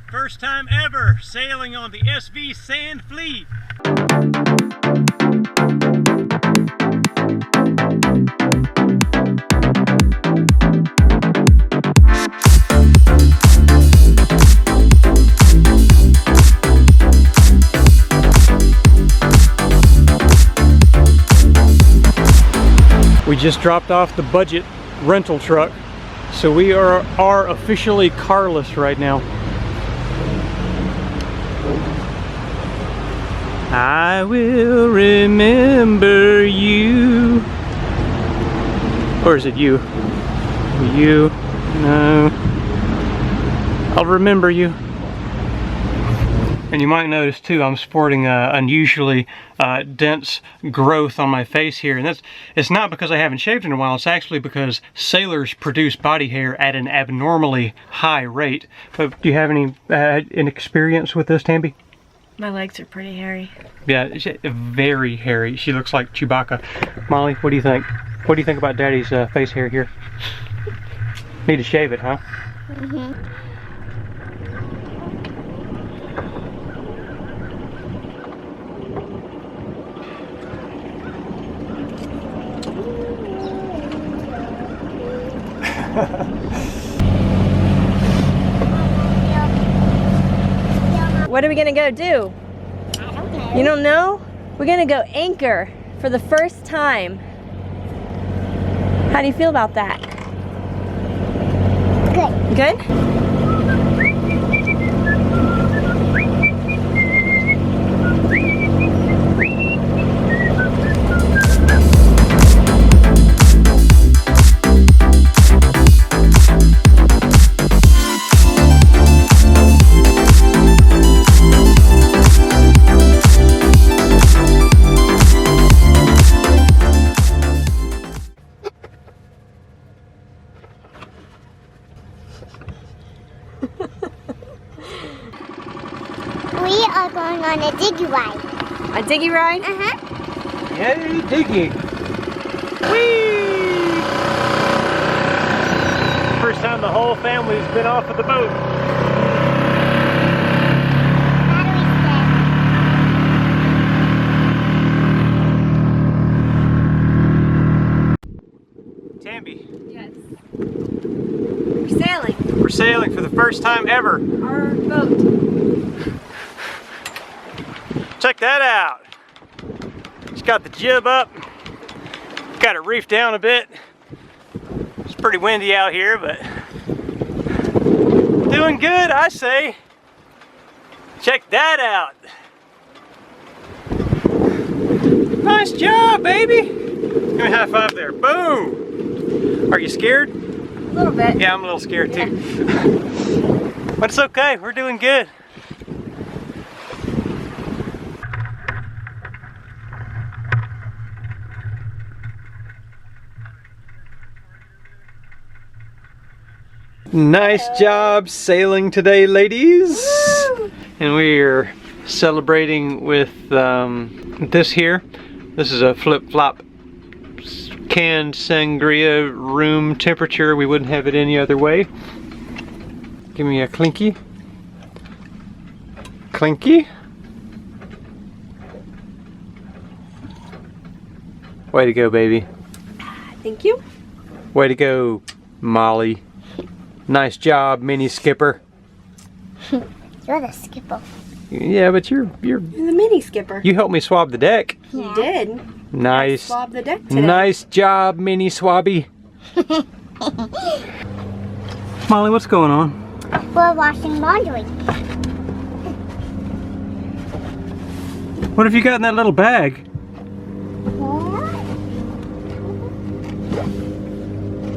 First time ever sailing on the SV Sandflea. We just dropped off the budget rental truck, so we are officially carless right now. I will remember you. Or is it you? You? No. I'll remember you. And you might notice too, I'm sporting unusually dense growth on my face here. And it's not because I haven't shaved in a while, it's actually because sailors produce body hair at an abnormally high rate. But do you have any experience with this, Tambi? My legs are pretty hairy. Yeah, very hairy. She looks like Chewbacca. Molly, what do you think? What do you think about Daddy's face hair here? Need to shave it, huh? Mm-hmm. What are we gonna go do? I don't know. You don't know? We're gonna go anchor for the first time. How do you feel about that? Good. Good? We are going on a diggy ride. A diggy ride? Uh-huh. Yay, diggy! Whee! First time the whole family's been off of the boat. Tambi. Yes. We're sailing. We're sailing for the first time ever. Our boat. Check that out. It's got the jib up. Got it reefed down a bit. It's pretty windy out here, but doing good, I say. Check that out. Nice job, baby. Give me a high five there. Boom. Are you scared? A little bit. Yeah, I'm a little scared too. But it's okay, we're doing good. Nice job sailing today, ladies. Woo! And we're celebrating with this here. This is a flip-flop canned sangria, room temperature. We wouldn't have it any other way. Give me a clinky. Clinky. Way to go, baby. Thank you. Way to go, Molly. Nice job, mini skipper. You're the skipper. Yeah, but you're You're the mini skipper. you helped me swab the deck. You did. Nice. Swab the deck today. Nice job, mini swabby. Molly, what's going on? We're washing laundry. What have you got in that little bag?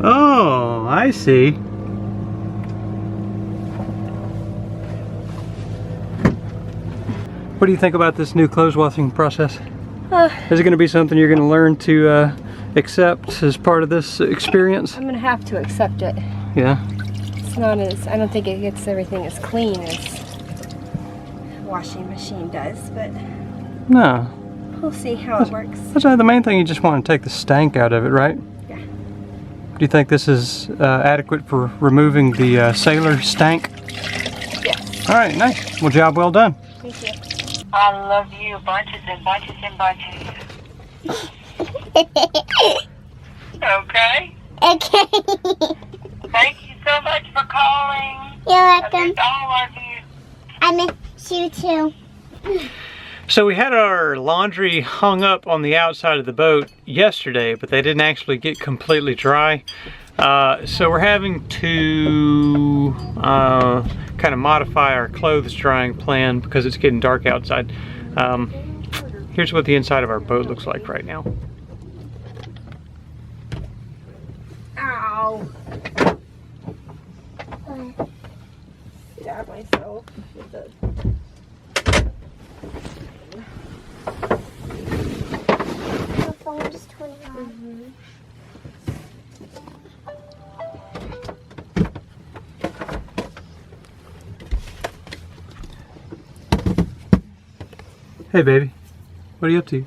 Oh, I see. What do you think about this new clothes washing process? Is it going to be something you're going to learn to accept as part of this experience? I'm gonna have to accept it. Yeah. It's not as, I don't think it gets everything as clean as washing machine does, but No. We'll see how it works. That's the main thing. You just want to take the stank out of it, right? Yeah. Do you think this is adequate for removing the sailor stank? Yes. All right, nice. Well, job well done. Thank you. I love you, bunches and bunches and bunches. Okay? Okay. Thank you so much for calling. You're I welcome. miss all of you. I miss you too. So we had our laundry hung up on the outside of the boat yesterday, but they didn't actually get completely dry. So we're having to kind of modify our clothes drying plan because it's getting dark outside. Here's what the inside of our boat looks like right now. Ow. Stab myself with the... The phone just turned on. Hey baby, what are you up to?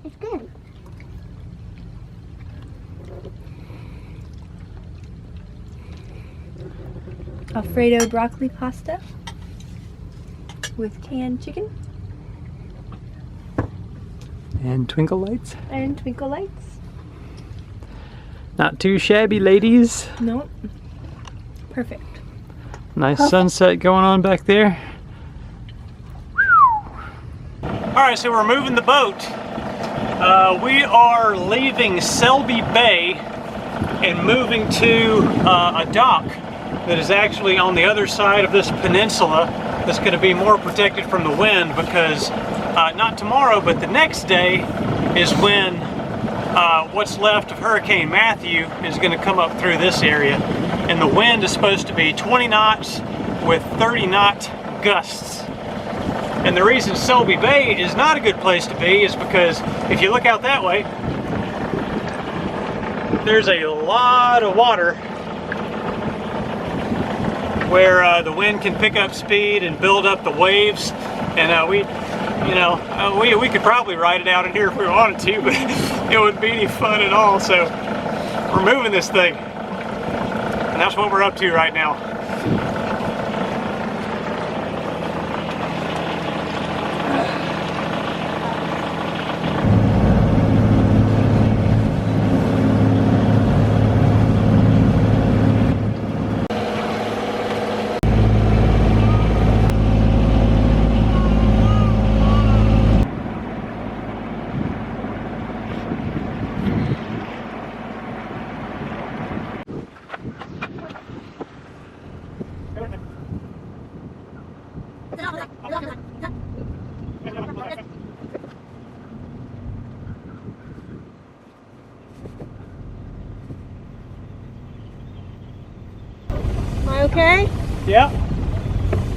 It's good. Alfredo broccoli pasta with canned chicken And twinkle lights. and twinkle lights. Not too shabby, ladies. Nope. Perfect. Nice sunset going on back there. Alright, so we're moving the boat. We are leaving Selby Bay and moving to a dock that is actually on the other side of this peninsula that's going to be more protected from the wind because not tomorrow, but the next day is when what's left of Hurricane Matthew is going to come up through this area. And the wind is supposed to be 20 knots with 30-knot gusts. And the reason Selby Bay is not a good place to be is because if you look out that way, there's a lot of water where the wind can pick up speed and build up the waves. And we could probably ride it out in here if we wanted to, but it wouldn't be any fun at all. So we're moving this thing. And that's what we're up to right now. Am I okay? Yeah,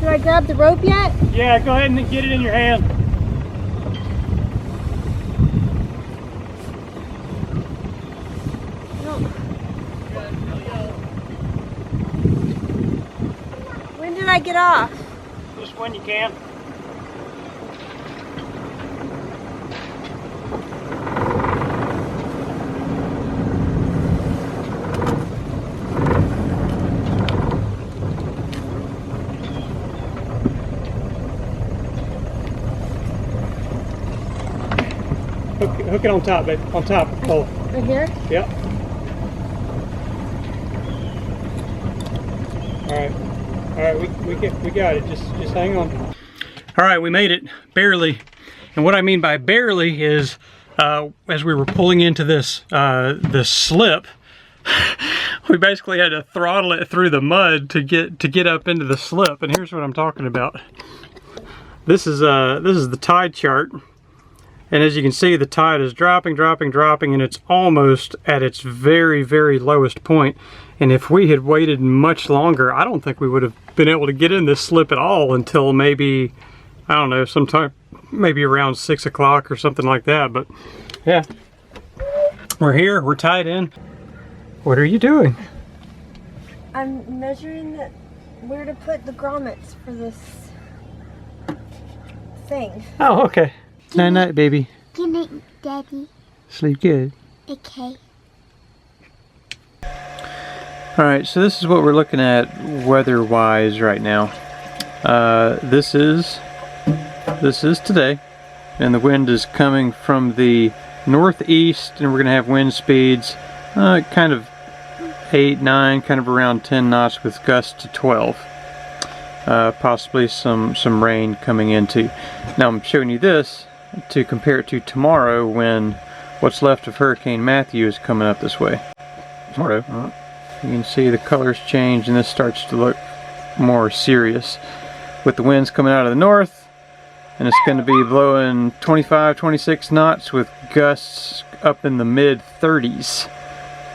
Do I grab the rope yet? yeah, go ahead and get it in your hand. When did I get off? Just when you can. Hook it on top, babe. On top. Oh, Right here? yep. All right, we got it. Just hang on. All right, we made it barely. And what I mean by barely is, as we were pulling into this this slip, we basically had to throttle it through the mud to get up into the slip. And here's what I'm talking about. This is the tide chart. And as you can see, the tide is dropping, and it's almost at its very, very lowest point. And if we had waited much longer, I don't think we would have been able to get in this slip at all until maybe, I don't know, sometime, maybe around 6 o'clock or something like that. But yeah, we're here, we're tied in. What are you doing? I'm measuring where to put the grommets for this thing. Oh, okay. Night night, baby. Good night, Daddy. Sleep good. Okay. Alright, so this is what we're looking at weather-wise right now. This is today, and the wind is coming from the northeast, and we're going to have wind speeds kind of 8, 9, kind of around 10 knots with gusts to 12. Possibly some rain coming into. Now I'm showing you this to compare it to tomorrow, when what's left of Hurricane Matthew is coming up this way. Tomorrow, you can see the colors change, and this starts to look more serious with the winds coming out of the north, and it's going to be blowing 25, 26 knots with gusts up in the mid 30s.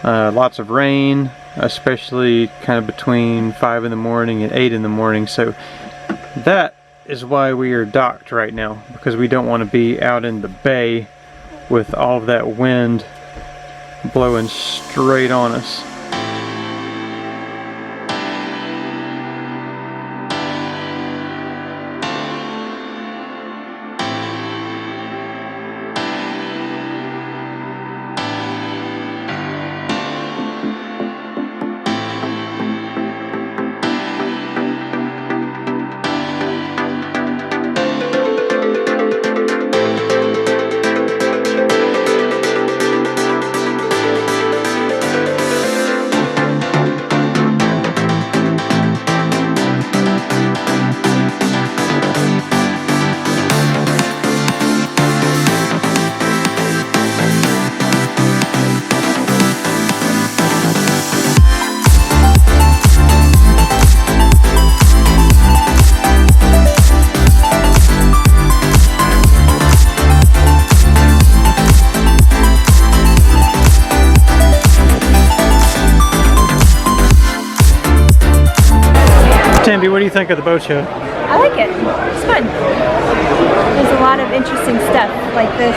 Lots of rain, especially kind of between 5 in the morning and 8 in the morning. So that is why we are docked right now, because we don't want to be out in the bay with all of that wind blowing straight on us. Tambi, what do you think of the boat show? I like it. It's fun. There's a lot of interesting stuff, like this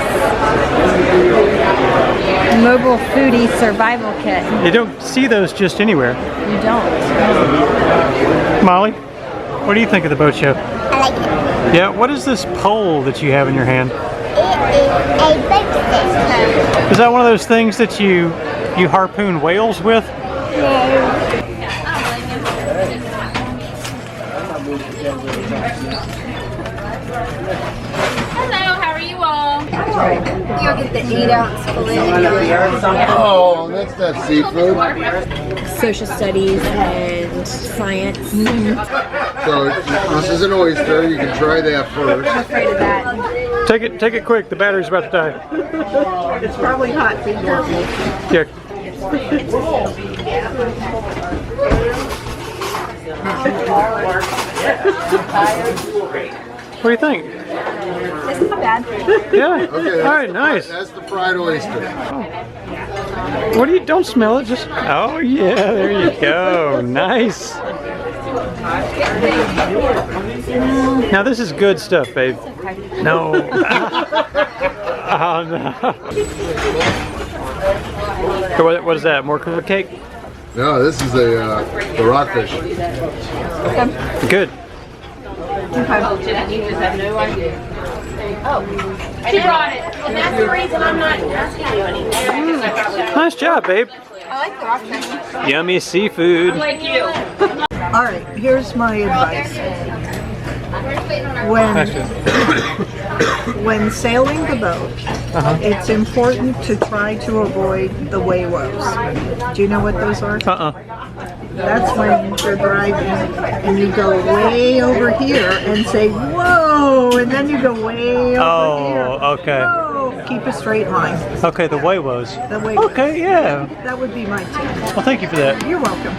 mobile foodie survival kit. You don't see those just anywhere. You don't. Molly, what do you think of the boat show? I like it. Yeah, what is this pole that you have in your hand? It is a boat stick. Is that one of those things that you harpoon whales with? No. Hello, how are you all? You'll get the 8-ounce filet. Oh, that's not seafood. Social studies and science. So this is an oyster. You can try that first. I'm afraid of that. Take it quick. The battery's about to die. It's probably hot. Be careful. Yeah. What do you think? It's not bad. Yeah. Okay. All right. Nice. That's the fried oyster. What do you? Don't smell it. Just. Oh yeah. There you go. Nice. Now this is good stuff, babe. No. Oh no. So what is that? More cake? No, this is the rockfish. Good. She brought it, and that's the reason I'm not asking you anything. Nice job, babe. I like the rockfish. Yummy seafood. Like you. All right, here's my advice. When sailing the boat, it's important to try to avoid the way-woes. Do you know what those are? That's when you're driving and you go way over here and say, whoa, and then you go way over here. Oh, okay. Whoa. Keep a straight line. Okay, the way-woes. The way-woes. Okay, yeah. That would be my tip. Well, thank you for that. You're welcome.